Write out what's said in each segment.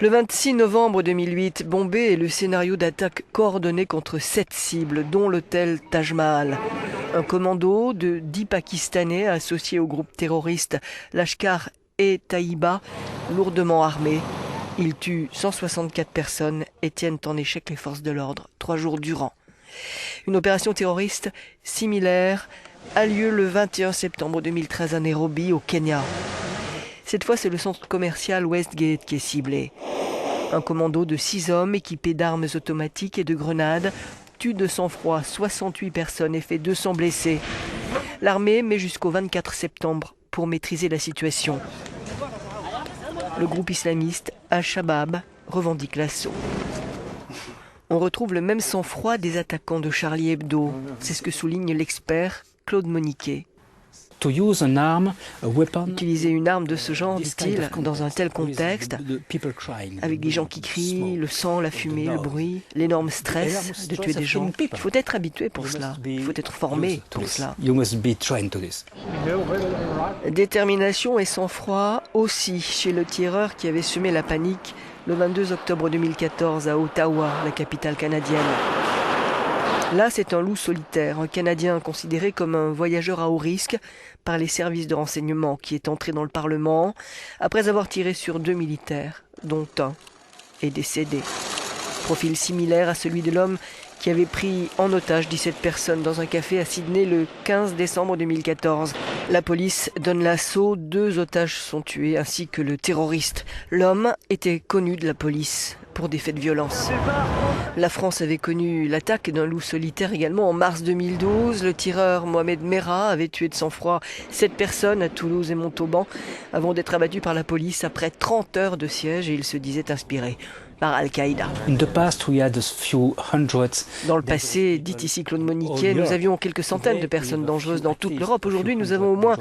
Le 26 novembre 2008, Bombay est le scénario d'attaque coordonnée contre 7 cibles, dont l'hôtel Taj Mahal. Un commando de 10 Pakistanais associés au groupe terroriste Lashkar-e-Taiba, lourdement armés. Ils tuent 164 personnes et tiennent en échec les forces de l'ordre 3 jours durant. Une opération terroriste similaire a lieu le 21 septembre 2013 à Nairobi, au Kenya. Cette fois, c'est le centre commercial Westgate qui est ciblé. Un commando de 6 hommes équipés d'armes automatiques et de grenades tue de sang-froid 68 personnes et fait 200 blessés. L'armée met jusqu'au 24 septembre pour maîtriser la situation. Le groupe islamiste Al-Shabaab revendique l'assaut. On retrouve le même sang-froid des attaquants de Charlie Hebdo. C'est ce que souligne l'expert Claude Moniquet. Utiliser une arme de ce genre, dit-il, dans un tel contexte, avec des gens qui crient, le sang, la fumée, le bruit, l'énorme stress de tuer des gens. Il faut être habitué pour cela, il faut être formé pour cela. Détermination et sang-froid aussi chez le tireur qui avait semé la panique le 22 octobre 2014 à Ottawa, la capitale canadienne. Là, c'est un loup solitaire, un Canadien considéré comme un voyageur à haut risque par les services de renseignement qui est entré dans le Parlement après avoir tiré sur 2 militaires, dont un est décédé. Profil similaire à celui de l'homme qui avait pris en otage 17 personnes dans un café à Sydney le 15 décembre 2014. La police donne l'assaut, 2 otages sont tués ainsi que le terroriste. L'homme était connu de la police pour des faits de violence. La France avait connu l'attaque d'un loup solitaire également en mars 2012. Le tireur Mohamed Merah avait tué de sang-froid 7 personnes à Toulouse et Montauban avant d'être abattu par la police après 30 heures de siège et il se disait inspiré par Al-Qaïda. Dans le passé, dit ici Claude Moniquet, nous avions quelques centaines de personnes dangereuses dans toute l'Europe. Aujourd'hui, nous avons au moins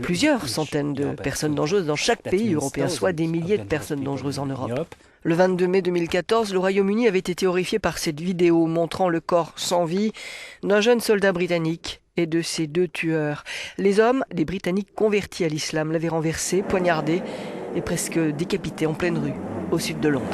plusieurs centaines de personnes dangereuses dans chaque pays européen, soit des milliers de personnes dangereuses en Europe. Le 22 mai 2014, le Royaume-Uni avait été horrifié par cette vidéo montrant le corps sans vie d'un jeune soldat britannique et de ses 2 tueurs. Les hommes, des Britanniques convertis à l'islam, l'avaient renversé, poignardé et presque décapité en pleine rue, au sud de Londres.